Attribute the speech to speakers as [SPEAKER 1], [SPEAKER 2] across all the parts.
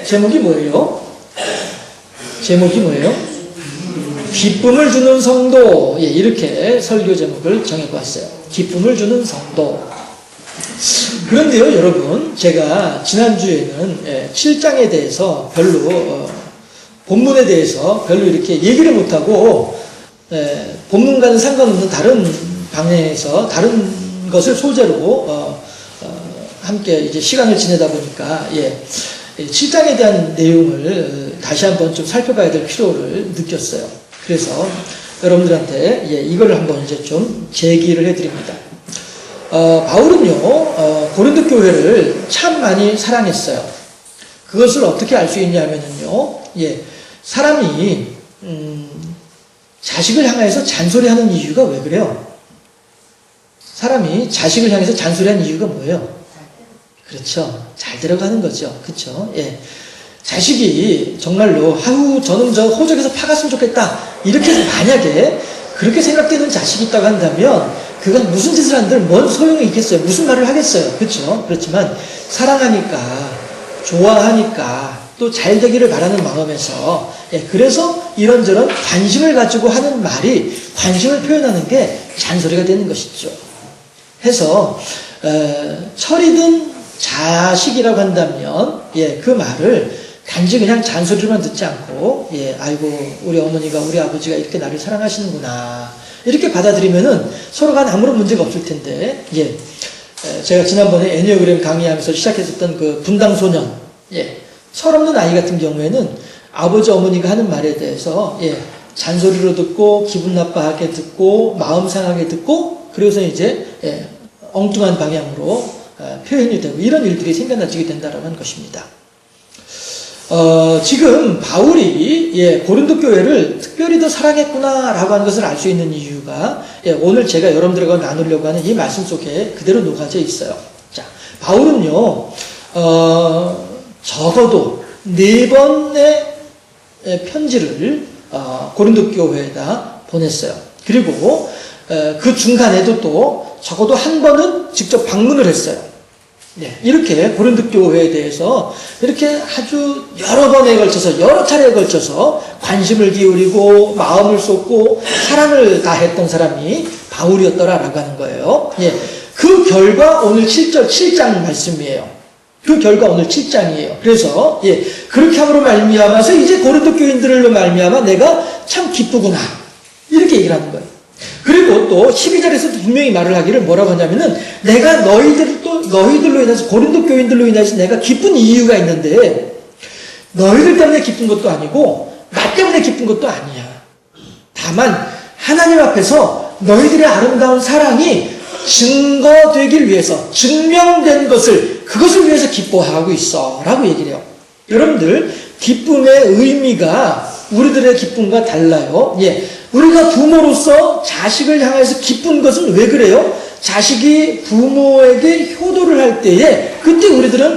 [SPEAKER 1] 제목이 뭐예요? 제목이 뭐예요? 기쁨을 주는 성도. 이렇게 설교 제목을 정해보았어요. 기쁨을 주는 성도. 그런데요, 여러분, 제가 지난주에는 7장에 대해서 별로, 본문에 대해서 별로 이렇게 얘기를 못하고, 본문과는 상관없는 다른 방향에서 다른 것을 소재로, 함께 이제 시간을 지내다 보니까, 7장에 대한 내용을 다시 한번 좀 살펴봐야 될 필요를 느꼈어요. 그래서 여러분들한테 이걸 한번 이제 좀 제기를 해드립니다. 바울은요, 고린도 교회를 참 많이 사랑했어요. 그것을 어떻게 알 수 있냐면요, 사람이, 자식을 향해서 잔소리하는 이유가 왜 그래요? 사람이 자식을 향해서 잔소리하는 이유가 뭐예요? 그렇죠. 잘 들어가는 거죠. 그렇죠. 자식이 정말로 저는 저 호적에서 파갔으면 좋겠다. 이렇게 만약에 그렇게 생각되는 자식이 있다고 한다면 그가 무슨 짓을 한들 뭔 소용이 있겠어요? 무슨 말을 하겠어요? 그렇죠. 그렇지만 사랑하니까, 좋아하니까, 또 잘 되기를 바라는 마음에서 그래서 이런저런 관심을 가지고 하는 말이, 관심을 표현하는 게 잔소리가 되는 것이죠. 해서 철이든 자식이라고 한다면 그 말을 단지 그냥 잔소리로만 듣지 않고 아이고 우리 어머니가 우리 아버지가 이렇게 나를 사랑하시는구나 이렇게 받아들이면은 서로가 아무런 문제가 없을 텐데 제가 지난번에 애니어그램 강의하면서 시작했었던 그 분당소년 철없는 아이 같은 경우에는 아버지 어머니가 하는 말에 대해서 잔소리로 듣고 기분 나빠하게 듣고 마음 상하게 듣고 그래서 이제 엉뚱한 방향으로 표현이 되고 이런 일들이 생겨나게 된다라고 하는 것입니다. 지금 바울이 고린도 교회를 특별히 더 사랑했구나라고 하는 것을 알 수 있는 이유가 오늘 제가 여러분들과 나누려고 하는 이 말씀 속에 그대로 녹아져 있어요. 자, 바울은요 적어도 4번의 편지를 고린도 교회에다 보냈어요. 그리고 그 중간에도 또 적어도 한 번은 직접 방문을 했어요. 이렇게 고린도 교회에 대해서 이렇게 아주 여러 번에 걸쳐서 여러 차례에 걸쳐서 관심을 기울이고 마음을 쏟고 사랑을 다했던 사람이 바울이었더라라고 하는 거예요. 그 결과 오늘 7장 말씀이에요. 그 결과 오늘 7장이에요. 그래서 그렇게 함으로 말미암아서 이제 고린도 교인들로 말미암아 내가 참 기쁘구나 이렇게 얘기를 하는 거예요. 그리고 또 12절에서도 분명히 말을 하기를 뭐라고 하냐면은 내가 너희들로 인해서 고린도 교인들로 인해서 내가 기쁜 이유가 있는데 너희들 때문에 기쁜 것도 아니고 나 때문에 기쁜 것도 아니야. 다만 하나님 앞에서 너희들의 아름다운 사랑이 증거되길 위해서 증명된 그것을 위해서 기뻐하고 있어 라고 얘기를 해요. 여러분들 기쁨의 의미가 우리들의 기쁨과 달라요. 우리가 부모로서 자식을 향해서 기쁜 것은 왜 그래요? 자식이 부모에게 효도를 할 때에 그때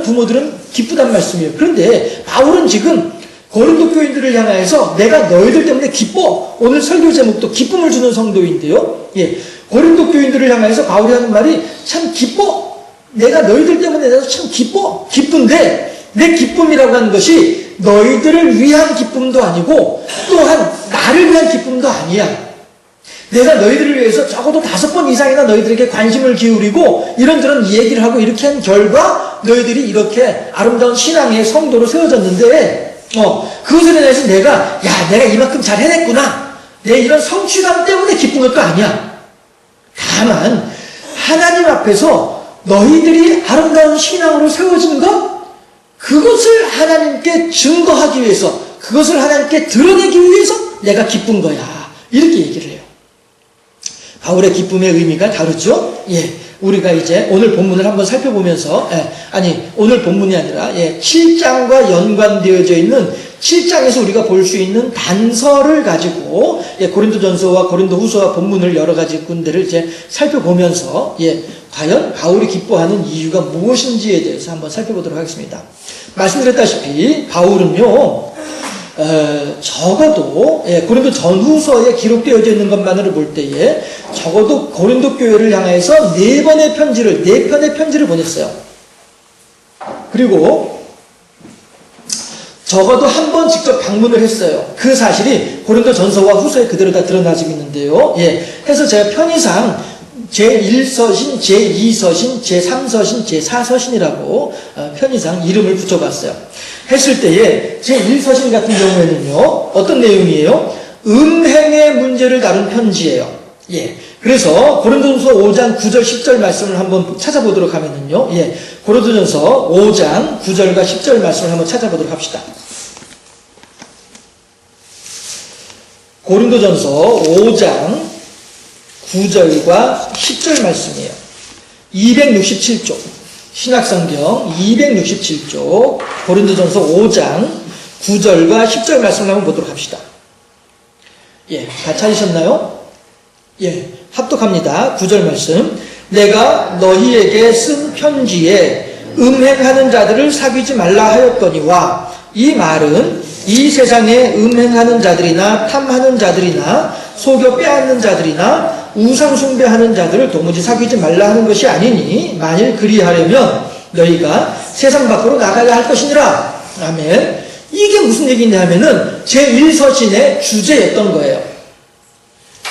[SPEAKER 1] 부모들은 기쁘단 말씀이에요. 그런데 바울은 지금 고린도 교인들을 향해서 내가 너희들 때문에 기뻐. 오늘 설교 제목도 기쁨을 주는 성도인데요. 고린도 교인들을 향해서 바울이 하는 말이 참 기뻐. 내가 너희들 때문에 내가 참 기뻐. 기쁜데 내 기쁨이라고 하는 것이 너희들을 위한 기쁨도 아니고 또한 나를 위한 기쁨도 아니야. 내가 너희들을 위해서 적어도 5번 이상이나 너희들에게 관심을 기울이고 이런저런 얘기를 하고 이렇게 한 결과 너희들이 이렇게 아름다운 신앙의 성도로 세워졌는데 그것에 대해서 내가 이만큼 잘 해냈구나. 내 이런 성취감 때문에 기쁜 것도 아니야. 다만 하나님 앞에서 너희들이 아름다운 신앙으로 세워진 것 그것을 하나님께 증거하기 위해서 그것을 하나님께 드러내기 위해서 내가 기쁜 거야. 이렇게 얘기를 해요. 바울의 기쁨의 의미가 다르죠? 우리가 이제 오늘 본문을 한번 살펴보면서 오늘 본문이 아니라 7장과 연관되어져 있는 7장에서 우리가 볼 수 있는 단서를 가지고 고린도전서와 고린도후서와 본문을 여러 가지 군데를 이제 살펴보면서 과연 바울이 기뻐하는 이유가 무엇인지에 대해서 한번 살펴보도록 하겠습니다. 말씀드렸다시피 바울은요 적어도 고린도 전후서에 기록되어져 있는 것만으로 볼 때에 적어도 고린도 교회를 향해서 4편의 편지를 보냈어요. 그리고 적어도 한 번 직접 방문을 했어요. 그 사실이 고린도전서와 후서에 그대로 다 드러나지고 있는데요. 예. 해서 제가 편의상 제1서신, 제2서신, 제3서신, 제4서신이라고 편의상 이름을 붙여봤어요. 했을 때에 제1서신 같은 경우에는요. 어떤 내용이에요? 음행의 문제를 다룬 편지예요. 예. 그래서 고린도전서 5장 9절 10절 말씀을 한번 찾아보도록 하면은요. 예. 고린도전서 5장 9절과 10절 말씀을 한번 찾아보도록 합시다. 고린도전서 5장 9절과 10절 말씀이에요. 267쪽 신약성경 267쪽 고린도전서 5장 9절과 10절 말씀을 한번 보도록 합시다. 예, 다 찾으셨나요? 예, 합독합니다. 9절 말씀. 내가 너희에게 쓴 편지에 음행하는 자들을 사귀지 말라 하였거니와, 이 말은 이 세상에 음행하는 자들이나 탐하는 자들이나 속여 빼앗는 자들이나 우상 숭배하는 자들을 도무지 사귀지 말라 하는 것이 아니니, 만일 그리하려면 너희가 세상 밖으로 나가야 할 것이니라. 아멘. 이게 무슨 얘기냐 하면은 제1서신의 주제였던 거예요.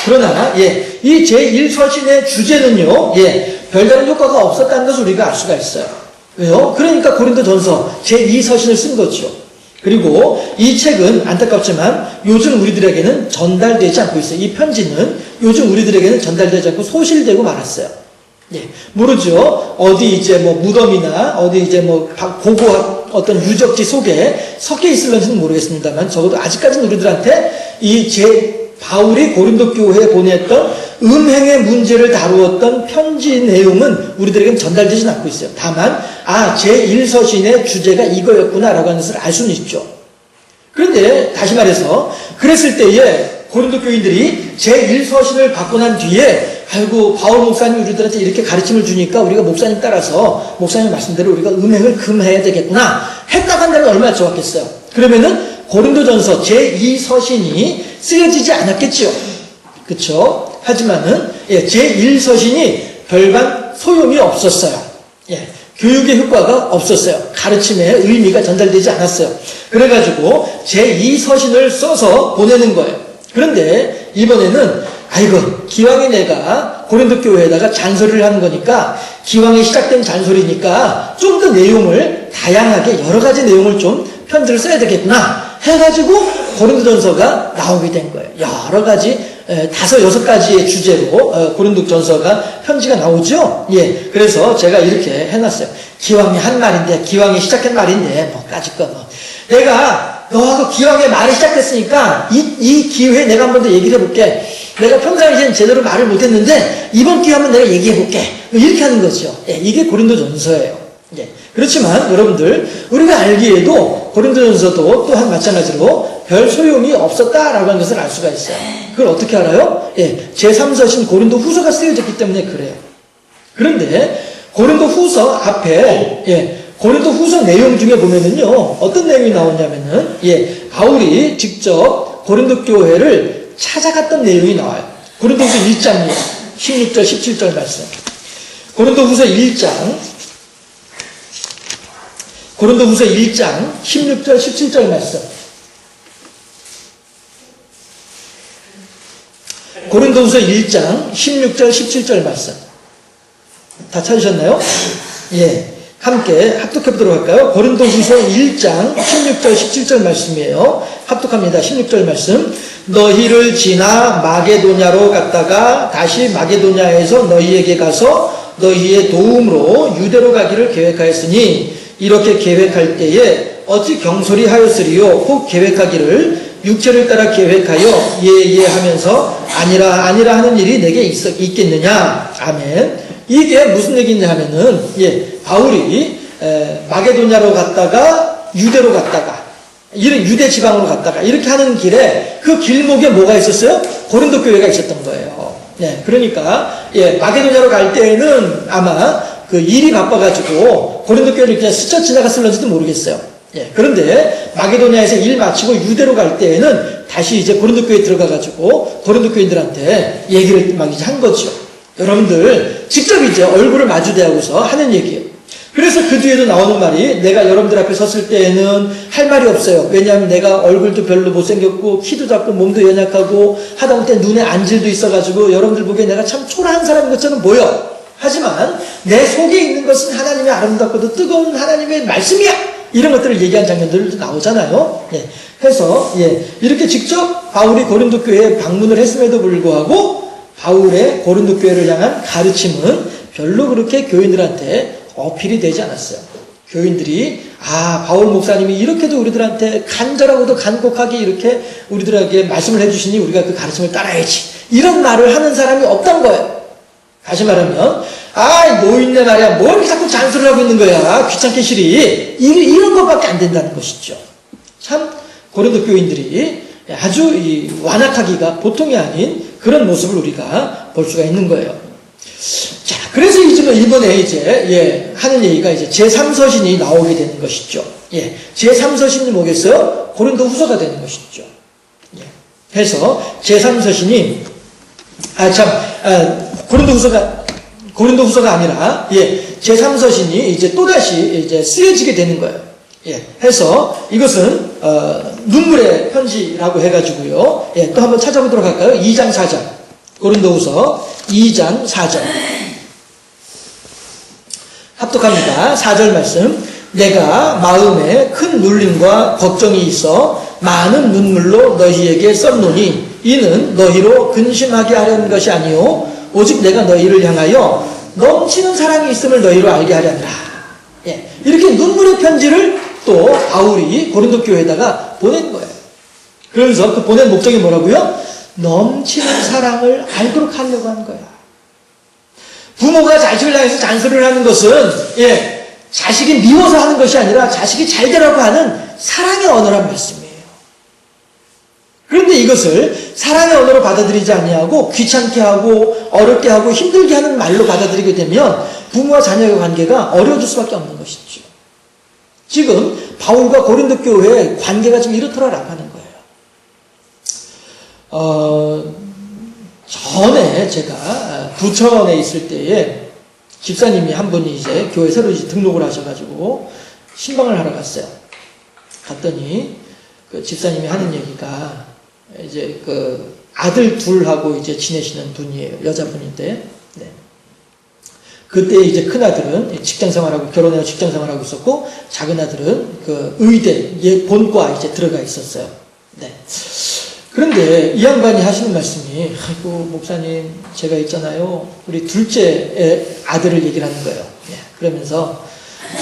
[SPEAKER 1] 그러나 예, 이 제1서신의 주제는요, 예, 별다른 효과가 없었다는 것을 우리가 알 수가 있어요. 왜요? 그러니까 고린도전서 제2서신을 쓴 거죠. 그리고 이 책은 안타깝지만 요즘 우리들에게는 전달되지 않고 있어요. 이 편지는 요즘 우리들에게는 전달되지 않고 소실되고 말았어요. 예, 모르죠. 어디 이제 뭐 무덤이나 어디 이제 뭐 고고한 어떤 유적지 속에 섞여 있을런지는 모르겠습니다만, 적어도 아직까지는 우리들한테 바울이 고린도 교회에 보냈던 음행의 문제를 다루었던 편지 내용은 우리들에게는 전달되진 않고 있어요. 다만 제1서신의 주제가 이거였구나라고 하는 것을 알 수는 있죠. 그런데 다시 말해서 그랬을 때에 고린도 교인들이 제1서신을 받고 난 뒤에, 아이고 바울 목사님 우리들한테 이렇게 가르침을 주니까 우리가 목사님 따라서 목사님 말씀대로 우리가 음행을 금해야 되겠구나 했다고 한다면 얼마나 좋았겠어요. 그러면은 고린도전서 제2서신이 쓰여지지 않았겠지요. 그렇죠? 하지만은 예, 제1서신이 별반 소용이 없었어요. 예, 교육의 효과가 없었어요. 가르침의 의미가 전달되지 않았어요. 그래가지고 제2서신을 써서 보내는 거예요. 그런데 이번에는 아이고 기왕에 내가 고린도 교회에다가 잔소리를 하는 거니까, 기왕에 시작된 잔소리니까 좀 더 내용을 다양하게 여러 가지 내용을 좀 편지를 써야 되겠구나 해가지고 고린도전서가 나오게 된 거예요. 여러 가지 5, 6가지의 주제로 고린도전서가 편지가 나오죠. 예, 그래서 제가 이렇게 해놨어요. 기왕에 한 말인데, 기왕에 시작한 말인데 뭐까짓 거 내가 너하고 기왕에 말이 시작됐으니까 이 기회에 내가 한 번 더 얘기를 해볼게. 내가 평상시엔 제대로 말을 못했는데 이번 기회 한번 내가 얘기해볼게. 이렇게 하는 거죠. 예, 이게 고린도전서예요. 예, 그렇지만 여러분들, 우리가 알기에도 고린도전서도 또한 마찬가지로 별 소용이 없었다라고 하는 것을 알 수가 있어요. 그걸 어떻게 알아요? 예, 제3서신 고린도후서가 쓰여졌기 때문에 그래요. 그런데 고린도후서 앞에 고린도후서 내용 중에 보면은요, 어떤 내용이 나오냐면은 바울이 직접 고린도 교회를 찾아갔던 내용이 나와요. 고린도후서 1장이에요. 16절 17절 말씀. 고린도후서 1장 16절 17절 말씀. 고린도후서 1장 16절 17절 말씀. 다 찾으셨나요? 예. 함께 합독해보도록 할까요? 고린도후서 1장 16절 17절 말씀이에요. 합독합니다. 16절 말씀. 너희를 지나 마게도냐로 갔다가 다시 마게도냐에서 너희에게 가서 너희의 도움으로 유대로 가기를 계획하였으니, 이렇게 계획할 때에 어찌 경솔히 하였으리요? 혹 계획하기를 육체를 따라 계획하여 예 하면서 아니라 하는 일이 내게 있겠느냐? 아멘. 이게 무슨 얘기냐 하면은 바울이 마게도냐로 갔다가 유대로 갔다가 이런 유대 지방으로 갔다가 이렇게 하는 길에 그 길목에 뭐가 있었어요? 고린도 교회가 있었던 거예요. 네, 그러니까 마게도냐로 갈 때에는 아마 그 일이 바빠가지고 고린도 교회를 그냥 스쳐 지나갔을런지도 모르겠어요. 그런데 마게도냐에서 일 마치고 유대로 갈 때에는 다시 이제 고린도 교회에 들어가가지고 고린도 교인들한테 얘기를 막 이제 한 거죠. 여러분들 직접 이제 얼굴을 마주대하고서 하는 얘기예요. 그래서 그 뒤에도 나오는 말이 내가 여러분들 앞에 섰을 때에는 할 말이 없어요. 왜냐하면 내가 얼굴도 별로 못생겼고 키도 작고 몸도 연약하고 하다못해 눈에 안질도 있어가지고 여러분들 보기에 내가 참 초라한 사람인 것처럼 보여. 하지만 내 속에 있는 것은 하나님의 아름답고도 뜨거운 하나님의 말씀이야. 이런 것들을 얘기한 장면들도 나오잖아요. 예. 해서 이렇게 직접 바울이 고린도 교회에 방문을 했음에도 불구하고 바울의 고린도 교회를 향한 가르침은 별로 그렇게 교인들한테 어필이 되지 않았어요. 교인들이 바울 목사님이 이렇게도 우리들한테 간절하고도 간곡하게 이렇게 우리들에게 말씀을 해주시니 우리가 그 가르침을 따라야지. 이런 말을 하는 사람이 없던 거예요. 다시 말하면 노인네 말이야 뭘 이렇게 자꾸 잔소리를 하고 있는 거야. 귀찮게 시리. 이런 것밖에 안 된다는 것이죠. 참 고린도 교인들이 아주 완악하기가 보통이 아닌 그런 모습을 우리가 볼 수가 있는 거예요. 자, 그래서 이번에 이제 하는 얘기가 이제 제3서신이 나오게 되는 것이죠. 제3서신이 뭐겠어요? 고린도 후서가 되는 것이죠. 해서 제3서신이 고린도 후서가 아니라 제3서신이 이제 또다시 이제 쓰여지게 되는 거예요. 해서 이것은 눈물의 편지라고 해가지고요. 또 한번 찾아보도록 할까요? 2장 4절 고린도후서 2장 4절 합독합니다. 4절 말씀. 내가 마음에 큰 눌림과 걱정이 있어 많은 눈물로 너희에게 썼노니 이는 너희로 근심하게 하려는 것이 아니요 오직 내가 너희를 향하여 넘치는 사랑이 있음을 너희로 알게 하려니라. 이렇게 눈물의 편지를 또 바울이 고린도 교회에다가 보낸 거예요. 그러면서 그 보낸 목적이 뭐라고요? 넘치는 사랑을 알도록 하려고 하는 거야. 부모가 자식을 향해서 잔소리를 하는 것은 자식이 미워서 하는 것이 아니라 자식이 잘 되라고 하는 사랑의 언어란 말씀이에요. 그런데 이것을 사랑의 언어로 받아들이지 아니하고 귀찮게 하고 어렵게 하고 힘들게 하는 말로 받아들이게 되면 부모와 자녀의 관계가 어려워질 수밖에 없는 것이죠. 지금 바울과 고린도 교회의 관계가 지금 이렇더라라고 하는 거예요. 전에 제가 부천에 있을 때에 집사님이 한 분이 이제 교회 새로 이제 등록을 하셔가지고 신방을 하러 갔어요. 갔더니 그 집사님이 하는 얘기가 이제 그 아들 둘하고 이제 지내시는 분이에요. 여자분인데. 그때 이제 큰 아들은 직장 생활하고 결혼해서 직장 생활하고 있었고 작은 아들은 그 의대 본과 이제 들어가 있었어요. 그런데 이 양반이 하시는 말씀이 아이고 목사님 제가 있잖아요. 우리 둘째 아들을 얘기를 하는 거예요. 그러면서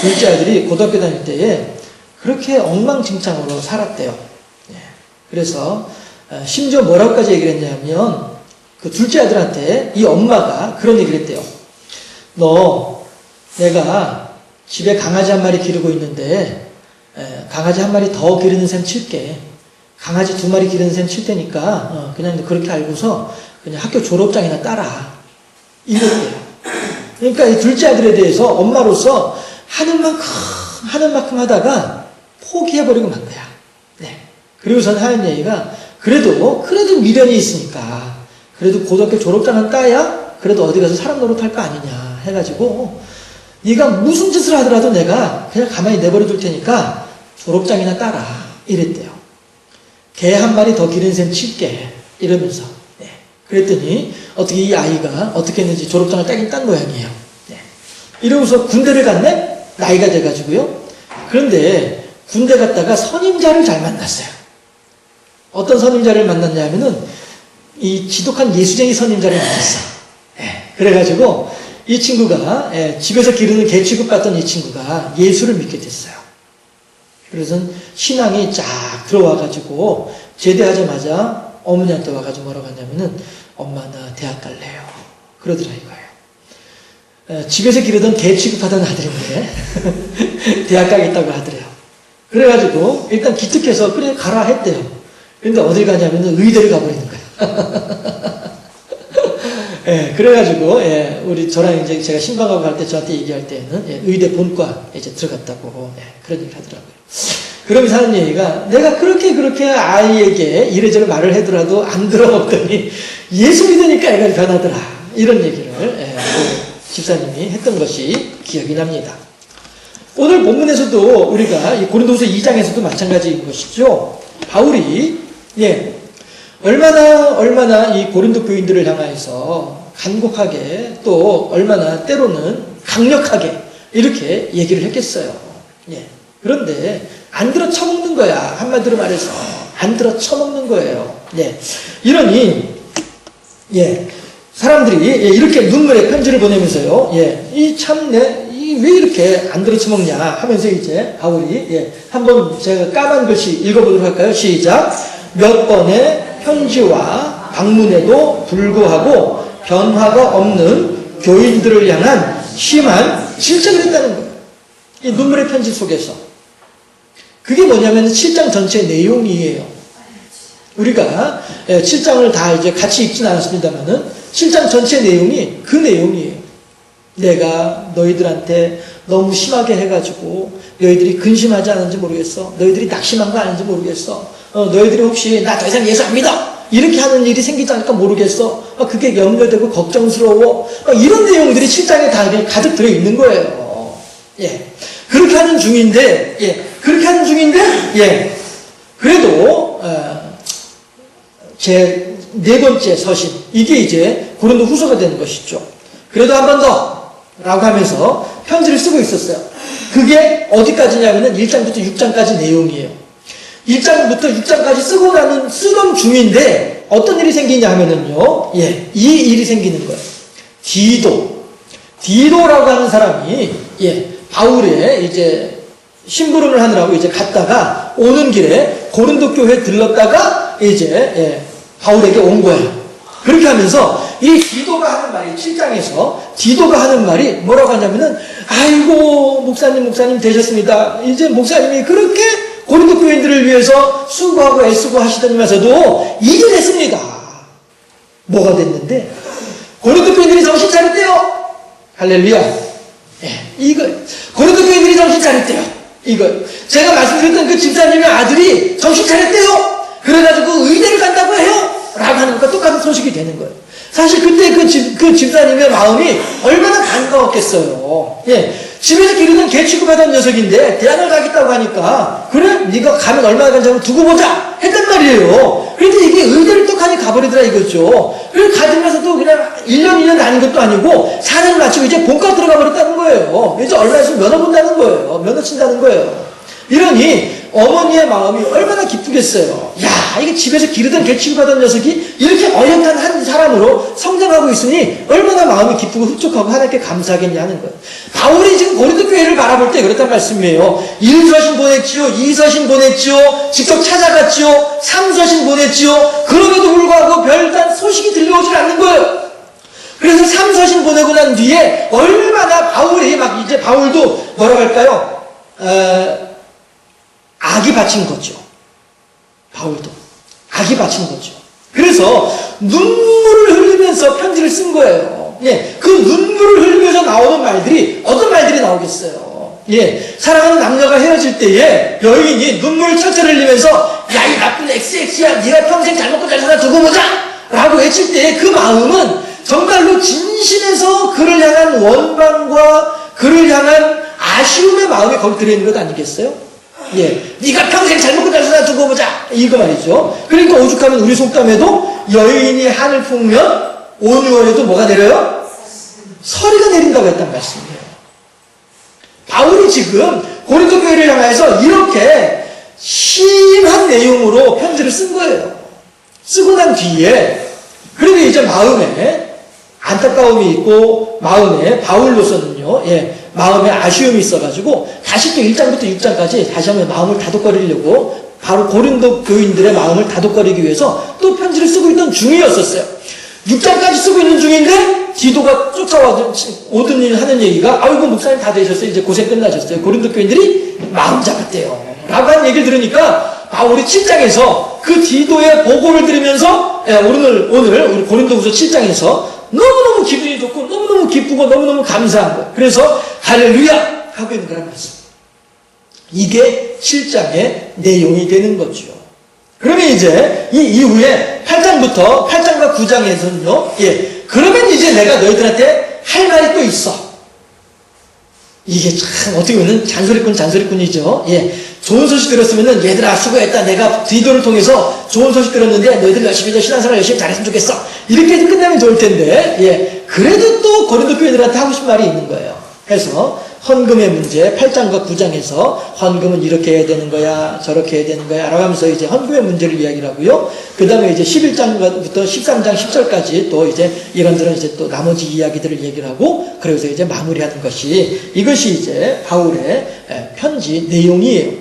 [SPEAKER 1] 둘째 아들이 고등학교 다닐 때에 그렇게 엉망진창으로 살았대요. 그래서 심지어 뭐라고까지 얘기를 했냐면 그 둘째 아들한테 이 엄마가 그런 얘기를 했대요. 너 내가 집에 강아지 한 마리 기르고 있는데 강아지 한 마리 더 기르는 셈 칠게. 강아지 2마리 기르는 셈 칠 테니까 그냥 그렇게 알고서 그냥 학교 졸업장이나 따라. 이랬대요. 그러니까 이 둘째 아들에 대해서 엄마로서 하는 만큼 하다가 포기해버리고 만 거야. 그리고선 하는 얘기가 그래도 미련이 있으니까 그래도 고등학교 졸업장은 따야 그래도 어디 가서 사람 노릇할 거 아니냐 해가지고 네가 무슨 짓을 하더라도 내가 그냥 가만히 내버려 둘 테니까 졸업장이나 따라 이랬대요. 개 한 마리 더 기르는 셈 칠게 이러면서 그랬더니 어떻게 이 아이가 어떻게 했는지 졸업장을 따긴 딴 모양이에요. 이러고서 군대를 갔네? 나이가 돼가지고요. 그런데 군대 갔다가 선임자를 잘 만났어요. 어떤 선임자를 만났냐면은 이 지독한 예수쟁이 선임자를 만났어. 그래가지고 이 친구가 집에서 기르는 개 취급받던 이 친구가 예수를 믿게 됐어요. 그래서 신앙이 쫙 들어와가지고 제대하자마자 어머니한테 와가지고 뭐라고 하냐면은 엄마 나 대학 갈래요. 그러더라 이거예요. 집에서 기르던 개 취급하던 아들인데 대학 가겠다고 하더래요. 그래가지고 일단 기특해서 그래 가라 했대요. 그런데 어딜 가냐면은 의대를 가버리는 거야. 그래가지고 우리 저랑 이제 제가 신방하고 갈 때 저한테 얘기할 때는 의대 본과 이제 들어갔다고 그런 얘기를 하더라고요. 그러면서 하는 얘기가 내가 그렇게 아이에게 이래저래 말을 해더라도 안 들어먹더니 예수 믿으니까 애가 변하더라. 이런 얘기를 집사님이 했던 것이 기억이 납니다. 오늘 본문에서도 우리가 이 고린도후서 2장에서도 마찬가지인 것이죠. 바울이 얼마나 이 고린도 교인들을 향하여서 간곡하게 또 얼마나 때로는 강력하게 이렇게 얘기를 했겠어요. 그런데 안 들어 쳐먹는 거야. 한마디로 말해서 안 들어 쳐먹는 거예요. 이러니 사람들이 이렇게 눈물의 편지를 보내면서요. 왜 이렇게 안 들어 쳐먹냐 하면서 이제 바울이 한번 제가 까만 글씨 읽어보도록 할까요? 시작. 몇 번의 편지와 방문에도 불구하고 변화가 없는 교인들을 향한 심한 질책을 했다는 거예요. 이 눈물의 편지 속에서. 그게 뭐냐면 7장 전체 내용이에요. 우리가 7장을 다 이제 같이 읽진 않았습니다만은 7장 전체 내용이 그 내용이에요. 내가 너희들한테 너무 심하게 해가지고 너희들이 근심하지 않은지 모르겠어. 너희들이 낙심한 거 아닌지 모르겠어. 너희들이 혹시 나 더 이상 예수 안 믿어. 이렇게 하는 일이 생기지 않을까 모르겠어. 그게 염려되고 걱정스러워. 이런 내용들이 7장에 다 가득 들어있는 거예요. 그렇게 하는 중인데 그래도 제 네 번째 서신, 이게 이제 고린도 후서가 되는 것이죠. 그래도 한 번 더 라고 하면서 편지를 쓰고 있었어요. 그게 어디까지냐면은 1장부터 6장까지 내용이에요. 1장부터 6장까지 쓰던 중인데 어떤 일이 생기냐 하면은요, 이 일이 생기는 거예요. 디도라고 하는 사람이 바울의 이제 심부름을 하느라고 이제 갔다가 오는 길에 고린도 교회에 들렀다가 이제 바울에게 온 거예요. 그렇게 하면서 이 디도가 하는 말이 7장에서 디도가 하는 말이 뭐라고 하냐면은 아이고 목사님 되셨습니다. 이제 목사님이 그렇게 고린도 교인들을 위해서 수고하고 애쓰고 하시더니면서도 이제 됐습니다. 뭐가 됐는데 고린도 교인들이 정신 차렸대요. 할렐루야. 이거 고린도 교인들이 정신 차렸대요. 이거 제가 말씀드렸던 그 집사님의 아들이 정신 차렸대요. 그래가지고 의대를 간다고 해요. 라고 하는 것과 똑같은 소식이 되는 거예요. 사실 그때 그 집사님의 마음이 얼마나 반가웠겠어요. 집에서 기르던 개 취급하던 녀석인데 대학을 가겠다고 하니까 그래? 네가 가면 얼마나 간다고 두고 보자 했단 말이에요. 그런데 이게 의대를 똑하니 가버리더라 이거죠. 그래서 가지면서도 그냥 1년 다닌 것도 아니고 4년 마치고 이제 본과 들어가 버렸다는 거예요. 이제 얼마 있으면 면허 본다는 거예요. 면허 친다는 거예요. 이러니 어머니의 마음이 얼마나 기쁘겠어요. 야, 이게 집에서 기르던 개 취급하던 녀석이 이렇게 어엿한 한 사람으로 성장하고 있으니 얼마나 마음이 기쁘고 흡족하고 하나님께 감사하겠냐 하는 거예요. 바울이 지금 고린도 교회를 바라볼 때 그렇단 말씀이에요. 1서신 보냈지요. 2서신 보냈지요. 직접 찾아갔지요. 3서신 보냈지요. 그럼에도 불구하고 별단 소식이 들려오질 않는 거예요. 그래서 3서신 보내고 난 뒤에 얼마나 바울이 막 이제 바울도 뭐라고 할까요? 악이 바친 거죠. 바울도 악이 바친 거죠. 그래서 눈물을 흘리면서 편지를 쓴 거예요. 그 눈물을 흘리면서 나오는 말들이 어떤 말들이 나오겠어요. 사랑하는 남녀가 헤어질 때에 여인이 눈물을 철철 흘리면서 야, 이 나쁜 XX야, 네가 평생 잘 먹고 잘 살아 두고 보자 라고 외칠 때에 그 마음은 정말로 진심에서 그를 향한 원망과 그를 향한 아쉬움의 마음이 거기 들어있는 것 아니겠어요? 네가 평생 잘 먹고 잘 살아 두고 보자 이거 말이죠. 그러니까 오죽하면 우리 속담에도 여인이 한을 품으면 온 6월에도 뭐가 내려요? 서리가 내린다고 했단 말씀이에요. 바울이 지금 고린도 교회를 향해서 이렇게 심한 내용으로 편지를 쓴 거예요. 쓰고 난 뒤에 그리고 이제 마음에 안타까움이 있고 마음에 바울로서는요, 마음에 아쉬움이 있어가지고 다시 또 1장부터 6장까지 다시 한번 마음을 다독거리려고 바로 고린도 교인들의 마음을 다독거리기 위해서 또 편지를 쓰고 있던 중이었었어요. 6장까지 쓰고 있는 중인데 디도가 쫓아오던 일 하는 얘기가 아이고 목사님 다 되셨어요. 이제 고생 끝나셨어요. 고린도 교인들이 마음 잡았대요. 라고 하는 얘기를 들으니까 바울이 7장에서 그 디도의 보고를 들으면서 오늘 우리 고린도후서 7장에서 너무너무 기분이 좋고 너무너무 기쁘고 너무너무 감사한 거예요. 그래서 할렐루야 하고 있는 거란 말씀. 이게 7장의 내용이 되는 거죠. 그러면 이제 이 이후에 8장과 9장에서는요. 그러면 이제 내가 너희들한테 할 말이 또 있어. 이게 참 어떻게 보면 잔소리꾼이죠. 예. 좋은 소식 들었으면은 얘들아 수고했다. 내가 디도를 통해서 좋은 소식 들었는데 너희들 열심히 신앙생활 열심히 잘했으면 좋겠어. 이렇게 해서 끝나면 좋을 텐데 예. 그래도 또 고린도 교회들한테 하고 싶은 말이 있는 거예요. 그래서 헌금의 문제 8장과 9장에서 헌금은 이렇게 해야 되는 거야 저렇게 해야 되는 거야 라고 하면서 이제 헌금의 문제를 이야기를 하고요. 그 다음에 이제 11장부터 13장 10절까지 또 이제 이런저런 이제 또 나머지 이야기들을 얘기를 하고 그래서 이제 마무리하는 것이 이것이 이제 바울의 편지 내용이에요.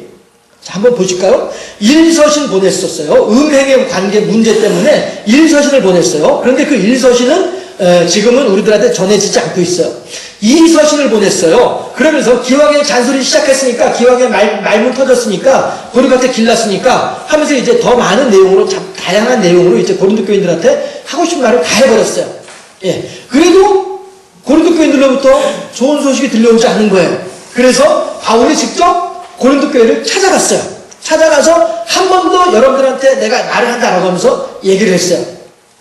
[SPEAKER 1] 자, 한번 보실까요? 1서신 보냈었어요. 음행의 관계 문제 때문에 1서신을 보냈어요. 그런데 그 1서신은 지금은 우리들한테 전해지지 않고 있어요. 2서신을 보냈어요. 그러면서 기왕에 잔소리 시작했으니까, 기왕에 말문 터졌으니까, 고린도한테 길났으니까 하면서 이제 더 많은 내용으로, 다양한 내용으로 이제 고린도 교인들한테 하고 싶은 말을 다 해버렸어요. 예. 그래도 고린도 교인들로부터 좋은 소식이 들려오지 않는 거예요. 그래서 바울이 직접 고린도 교회를 찾아갔어요. 찾아가서 한 번 더 여러분들한테 내가 말을 한다라고 하면서 얘기를 했어요.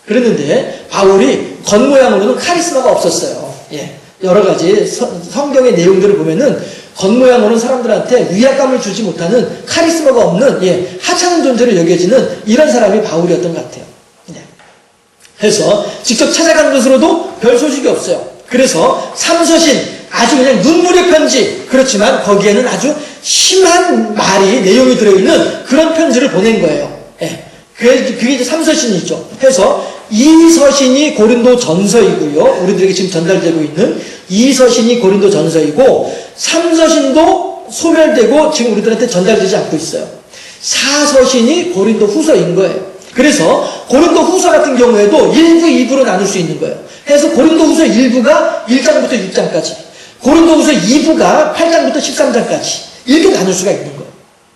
[SPEAKER 1] 그랬는데 바울이 겉모양으로는 카리스마가 없었어요. 예. 여러 가지 성경의 내용들을 보면은 겉모양으로는 사람들한테 위압감을 주지 못하는 카리스마가 없는 예, 하찮은 존재로 여겨지는 이런 사람이 바울이었던 것 같아요. 네. 그래서 직접 찾아가는 것으로도 별 소식이 없어요. 그래서 3서신 아주 그냥 눈물의 편지 그렇지만 거기에는 아주 심한 말이 내용이 들어있는 그런 편지를 보낸 거예요. 예. 그게 이제 3서신이죠. 해서 2서신이 고린도 전서이고요. 우리들에게 지금 전달되고 있는 2서신이 고린도 전서이고 3서신도 소멸되고 지금 우리들한테 전달되지 않고 있어요. 4서신이 고린도 후서인 거예요. 그래서 고린도 후서 같은 경우에도 1부, 2부로 나눌 수 있는 거예요. 그래서 고린도 후서 1부가 1장부터 6장까지 고린도 후서 2부가 8장부터 13장까지 이렇게 나눌 수가 있는 거예요.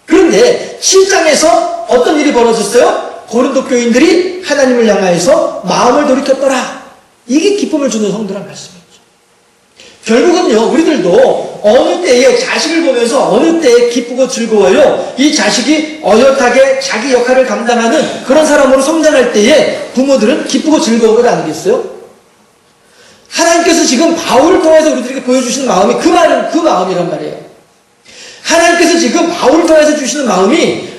[SPEAKER 1] 그런데 7장에서 어떤 일이 벌어졌어요? 고린도 교인들이 하나님을 향하여서 마음을 돌이켰더라. 이게 기쁨을 주는 성도란 말씀이죠. 결국은요, 우리들도 어느 때에 자식을 보면서 어느 때에 기쁘고 즐거워요. 이 자식이 어엿하게 자기 역할을 감당하는 그런 사람으로 성장할 때에 부모들은 기쁘고 즐거운 것 아니겠어요? 하나님께서 지금 바울을 통해서 우리들에게 보여주시는 마음이 그 마음이란 말이에요. 하나님께서 지금 바울을 통해서 주시는 마음이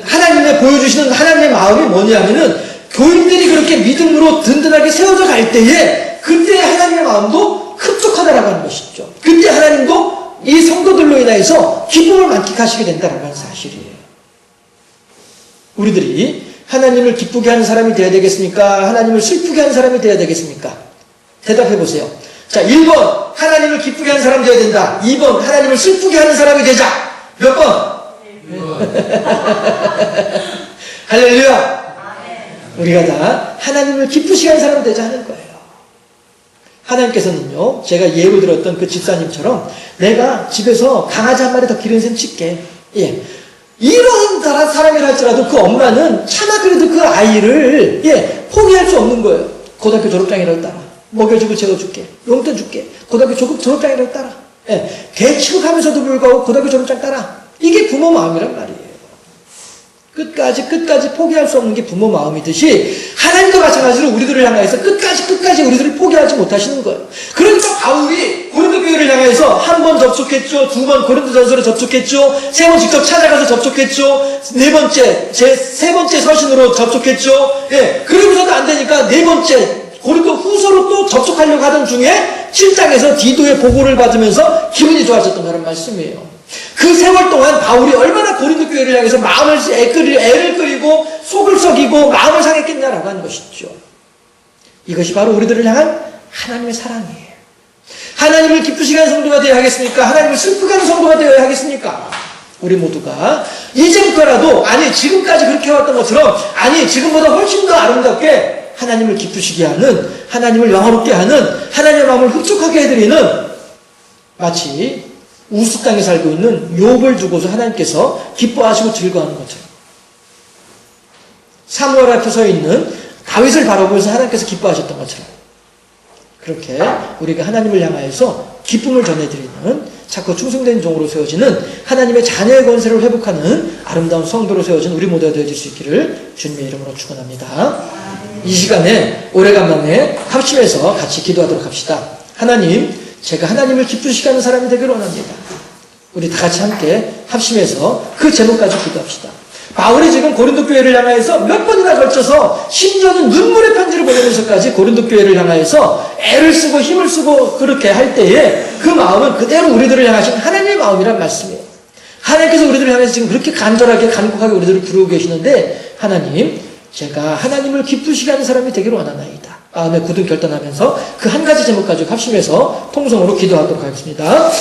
[SPEAKER 1] 하나님의 보여주시는 하나님의 마음이 뭐냐면은 교인들이 그렇게 믿음으로 든든하게 세워져 갈 때에 그때 하나님의 마음도 흡족하다라고 하는 것이죠. 그때 하나님도 이 성도들로 인해서 기쁨을 만끽하시게 된다라고 하는 사실이에요. 우리들이 하나님을 기쁘게 하는 사람이 되어야 되겠습니까? 하나님을 슬프게 하는 사람이 되어야 되겠습니까? 대답해 보세요. 자, 1번 하나님을 기쁘게 하는 사람이 되어야 된다. 2번 하나님을 슬프게 하는 사람이 되자. 몇 번? 할렐루야. 우리가 다 하나님을 기쁘시게 하는 사람이 되자 하는 거예요. 하나님께서는요, 제가 예로 들었던 그 집사님처럼 내가 집에서 강아지 한 마리 더 기르는 셈 칠게. 예. 이런 사람이라 할지라도 그 엄마는 차마 그래도 그 아이를 예, 포기할 수 없는 거예요. 고등학교 졸업장이라도 따라. 먹여주고 재워줄게. 용돈 줄게. 고등학교 졸업장이라도 따라. 예. 대치국하면서도 불구하고 고등학교 졸업장 따라. 이게 부모 마음이란 말이에요. 끝까지 포기할 수 없는 게 부모 마음이듯이 하나님도 마찬가지로 우리들을 향해서 끝까지 우리들을 포기하지 못하시는 거예요. 그러니까 바울이 고린도 교회를 향해서 한 번 접촉했죠. 2번 고린도전서로 접촉했죠. 3번 직접 찾아가서 접촉했죠. 세 번째 서신으로 접촉했죠. 예. 그러고서도 안 되니까 4번째 고린도 후서로 또 접촉하려고 하던 중에 7장에서 디도의 보고를 받으면서 기분이 좋아졌던 그런 말씀이에요. 그 세월 동안 바울이 얼마나 고린도 교회를 향해서 애를 끓이고 속을 썩이고 마음을 상했겠냐라고 하는 것이죠. 이것이 바로 우리들을 향한 하나님의 사랑이에요. 하나님을 기쁘시게 하는 성도가 되어야 하겠습니까? 하나님을 슬프게 하는 성도가 되어야 하겠습니까? 우리 모두가 이제부터라도 지금까지 그렇게 해왔던 것처럼 지금보다 훨씬 더 아름답게 하나님을 기쁘시게 하는 하나님을 영화롭게 하는 하나님의 마음을 흡족하게 해드리는 마치 우스 땅에 살고 있는 욥을 두고서 하나님께서 기뻐하시고 즐거워하는 것처럼 사무엘 앞에 서 있는 다윗을 바라보면서 하나님께서 기뻐하셨던 것처럼 그렇게 우리가 하나님을 향하여서 기쁨을 전해드리는 자꾸 충성된 종으로 세워지는 하나님의 자녀의 권세를 회복하는 아름다운 성도로 세워진 우리 모두가 되어질 수 있기를 주님의 이름으로 축원합니다. 이 시간에 오래간만에 합심해서 같이 기도하도록 합시다. 하나님, 제가 하나님을 기쁘시게 하는 사람이 되기를 원합니다. 우리 다 같이 함께 합심해서 그 제목까지 기도합시다. 바울이 지금 고린도 교회를 향하여서 몇 번이나 걸쳐서 심지어는 눈물의 편지를 보내면서까지 고린도 교회를 향하여서 애를 쓰고 힘을 쓰고 그렇게 할 때에 그 마음은 그대로 우리들을 향하신 하나님의 마음이란 말씀이에요. 하나님께서 우리들을 향해서 지금 그렇게 간절하게 간곡하게 우리들을 부르고 계시는데 하나님, 제가 하나님을 기쁘시게 하는 사람이 되기를 원하나이다. 마음에 굳은 결단하면서 그 한 가지 제목 가지고 합심해서 통성으로 기도하도록 하겠습니다.